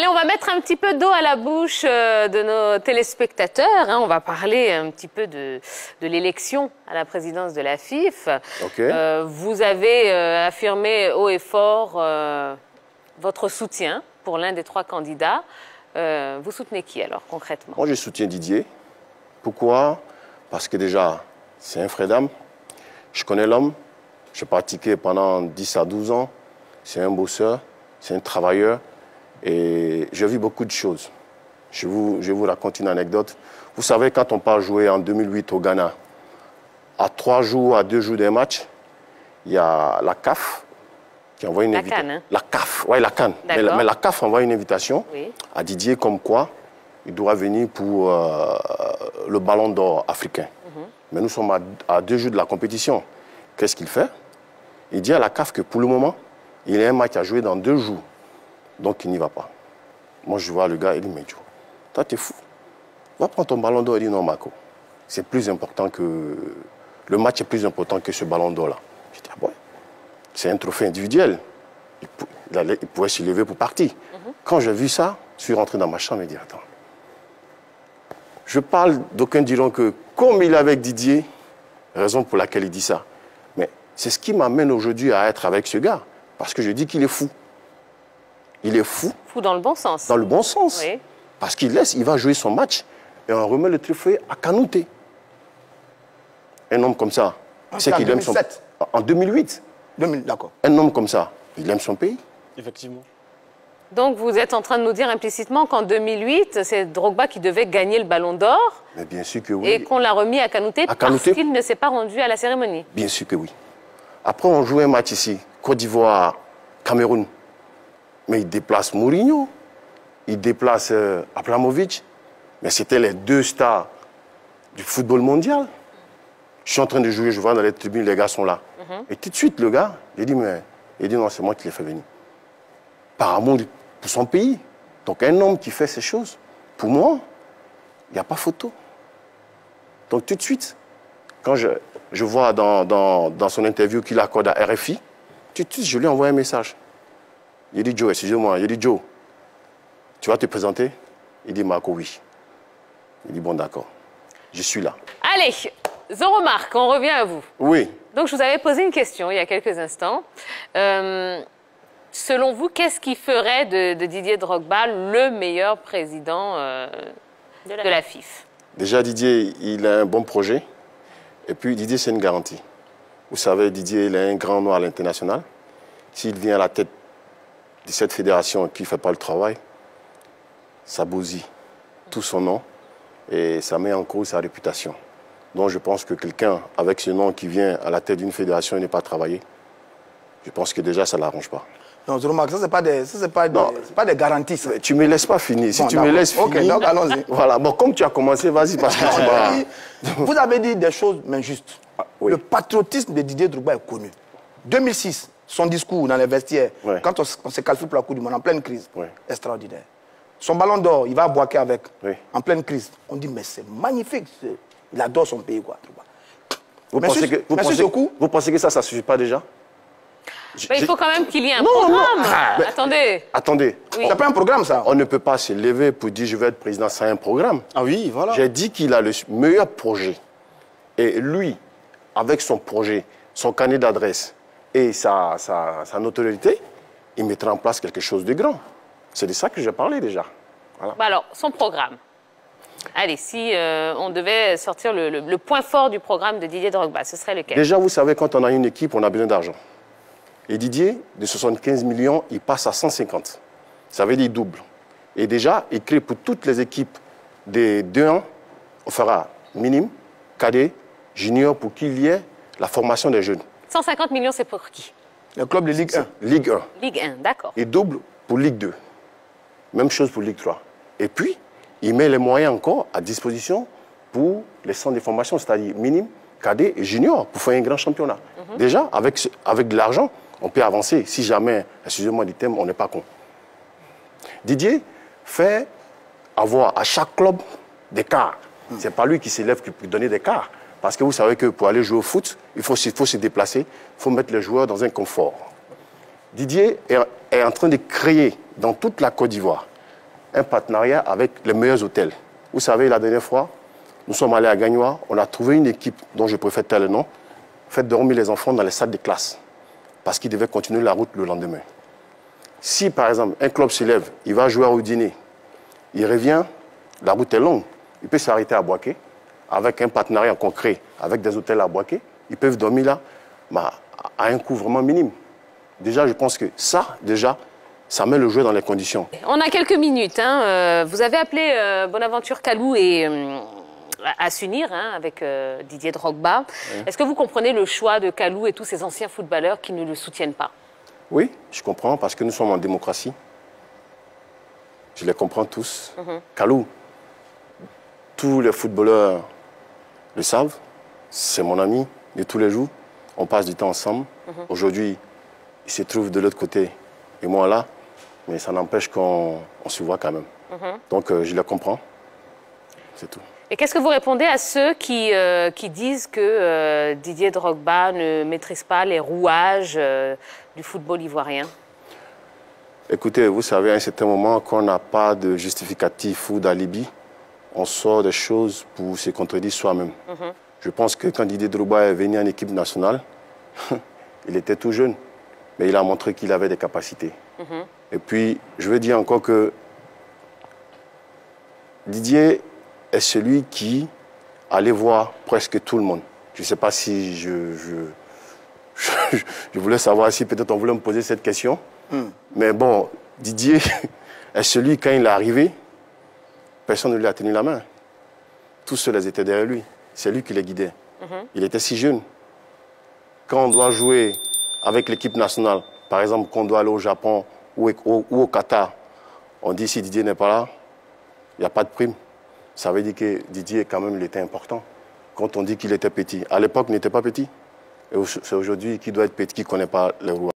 Allez, on va mettre un petit peu d'eau à la bouche de nos téléspectateurs. On va parler un petit peu de l'élection à la présidence de la FIF. Okay. Vous avez affirmé haut et fort votre soutien pour l'un des 3 candidats. Vous soutenez qui alors, concrètement? Moi, je soutiens Didier. Pourquoi? Parce que déjà, c'est un frère d'âme. Je connais l'homme. J'ai pratiqué pendant 10 à 12 ans. C'est un bosseur, c'est un travailleur. Et j'ai vu beaucoup de choses. Je vais vous raconter une anecdote. Vous savez, quand on part jouer en 2008 au Ghana, à 3 jours, à 2 jours d'un match, il y a la CAF qui envoie une invitation. La CAN, hein? La CAF, oui, la CAN. Mais la CAF envoie une invitation à Didier comme quoi il doit venir pour le ballon d'or africain. Mais nous sommes à 2 jours de la compétition. Qu'est-ce qu'il fait? Il dit à la CAF que pour le moment, il a un match à jouer dans 2 jours. Donc il n'y va pas. Moi, je vois le gars, il dit, mais toi, t'es fou. Va prendre ton ballon d'or. Il dit, non, Marco, c'est plus important que... Le match est plus important que ce ballon d'or-là. Je dis, ah bon, c'est un trophée individuel. Il pouvait se lever pour partir. Quand j'ai vu ça, je suis rentré dans ma chambre et dit, attends. Je parle, d'aucuns diront que, comme il est avec Didier, raison pour laquelle il dit ça. Mais c'est ce qui m'amène aujourd'hui à être avec ce gars. Parce que je dis qu'il est fou. Il est fou. Fou dans le bon sens. Dans le bon sens. Oui. Parce qu'il va jouer son match et on remet le trophée à Kanouté. Un homme comme ça, c'est qu'il aime son... En 2008. D'accord. Un homme comme ça, il aime son pays. Effectivement. Donc vous êtes en train de nous dire implicitement qu'en 2008, c'est Drogba qui devait gagner le ballon d'or. Mais bien sûr que oui. Et qu'on l'a remis à Kanouté parce qu'il ne s'est pas rendu à la cérémonie. Bien sûr que oui. Après, on joue un match ici, Côte d'Ivoire, Cameroun. Mais il déplace Mourinho, il déplace Abramovic. Mais c'était les 2 stars du football mondial. Je suis en train de jouer, je vois dans les tribunes, les gars sont là. Et tout de suite, le gars, il dit non, c'est moi qui l'ai fait venir. Par amour pour son pays. Donc un homme qui fait ces choses, pour moi, il n'y a pas photo. Donc tout de suite, quand je vois dans son interview qu'il accorde à RFI, tout de suite, je lui envoie un message. Il dit, Joe, excusez-moi. Il dit, Joe, tu vas te présenter? Il dit, Marco, oui. Il dit, bon, d'accord. Je suis là. Allez, Zoromark, on revient à vous. Oui. Donc, je vous avais posé une question il y a quelques instants. Selon vous, qu'est-ce qui ferait de Didier Drogba le meilleur président de la FIF? Déjà, Didier, il a un bon projet. Et puis, Didier, c'est une garantie. Vous savez, Didier, il a un grand nom à l'international. S'il vient à la tête de cette fédération qui ne fait pas le travail, ça bousille tout son nom et ça met en cause sa réputation. Donc je pense que quelqu'un avec ce nom qui vient à la tête d'une fédération et n'est pas travaillé, je pense que déjà ça ne l'arrange pas. Non, Zoromark, ça, c'est pas des garanties. Ça. Tu ne me laisses pas finir. Si bon, tu me laisses finir... Ok, donc allons-y. Voilà, bon, comme tu as commencé, vas-y, parce que tu vas... Vous avez dit des choses, mais justes. Oui. Le patriotisme de Didier Drogba est connu. 2006, son discours dans les vestiaires, quand on s'est qualifié pour la Coupe du Monde, en pleine crise, extraordinaire. Son ballon d'or, il va boiter avec, en pleine crise. On dit, mais c'est magnifique, il adore son pays, quoi. Vous pensez que ça ne suffit pas déjà? Mais il faut quand même qu'il y ait un programme. Attendez. Attendez. Oui. C'est pas un programme, ça. On ne peut pas se lever pour dire je vais être président sans un programme. Ah oui, voilà. J'ai dit qu'il a le meilleur projet. Et lui, avec son projet, son carnet d'adresse et sa notoriété, il mettra en place quelque chose de grand. C'est de ça que j'ai parlé déjà. Voilà. Bah alors, son programme. Allez, si on devait sortir le point fort du programme de Didier Drogba, ce serait lequel? Déjà, vous savez, quand on a une équipe, on a besoin d'argent. Et Didier, de 75 millions, il passe à 150. Ça veut dire double. Et déjà, il crée pour toutes les équipes des 2 ans, on fera minime, cadet, junior, pour qu'il y ait la formation des jeunes. 150 millions, c'est pour qui? Le club de Ligue 1. Ligue 1. Ligue 1, d'accord. Et double pour Ligue 2. Même chose pour Ligue 3. Et puis, il met les moyens encore à disposition pour les centres de formation, c'est-à-dire minime, cadet et junior, pour faire un grand championnat. Déjà, avec de l'argent, on peut avancer. Si jamais, excusez-moi du thème, on n'est pas con. Didier fait avoir à chaque club des cars. Ce n'est pas lui qui s'élève qui peut donner des cars. Parce que vous savez que pour aller jouer au foot, il faut se déplacer, il faut mettre les joueurs dans un confort. Didier est en train de créer dans toute la Côte d'Ivoire un partenariat avec les meilleurs hôtels. Vous savez, la dernière fois, nous sommes allés à Gagnoa, on a trouvé une équipe dont je préfère taire le nom, fait dormir les enfants dans les salles de classe parce qu'ils devaient continuer la route le lendemain. Si, par exemple, un club se lève, il va jouer au dîner, il revient, la route est longue, il peut s'arrêter à Boaké avec un partenariat concret avec des hôtels à Boaké, ils peuvent dormir là à un coût vraiment minime. Déjà, je pense que ça, ça met le jeu dans les conditions. On a quelques minutes. Hein. Vous avez appelé Bonaventure Kalou et à s'unir avec Didier Drogba. Est-ce que vous comprenez le choix de Kalou et tous ces anciens footballeurs qui ne le soutiennent pas? Oui, je comprends, parce que nous sommes en démocratie. Je les comprends tous. Kalou, tous les footballeurs le savent. C'est mon ami de tous les jours. On passe du temps ensemble. Aujourd'hui, il se trouve de l'autre côté et moi là. Mais ça n'empêche qu'on se voit quand même. Donc, je les comprends. C'est tout. Et qu'est-ce que vous répondez à ceux qui disent que Didier Drogba ne maîtrise pas les rouages du football ivoirien? Écoutez, vous savez, à un certain moment, quand on n'a pas de justificatif ou d'alibi, on sort des choses pour se contredire soi-même. Je pense que quand Didier Drogba est venu en équipe nationale, il était tout jeune, mais il a montré qu'il avait des capacités. Et puis, je veux dire encore que Didier est celui qui allait voir presque tout le monde. Je ne sais pas si je voulais savoir si peut-être on voulait me poser cette question. Mais bon, Didier est celui, quand il est arrivé, personne ne lui a tenu la main. Tous ceux-là étaient derrière lui. C'est lui qui les guidait. Il était si jeune. Quand on doit jouer avec l'équipe nationale, par exemple, qu'on doit aller au Japon ou au Qatar, on dit si Didier n'est pas là, il n'y a pas de prime. Ça veut dire que Didier, quand même, il était important. Quand on dit qu'il était petit, à l'époque, il n'était pas petit. Et c'est aujourd'hui qu'il doit être petit, qui ne connaît pas les rouages.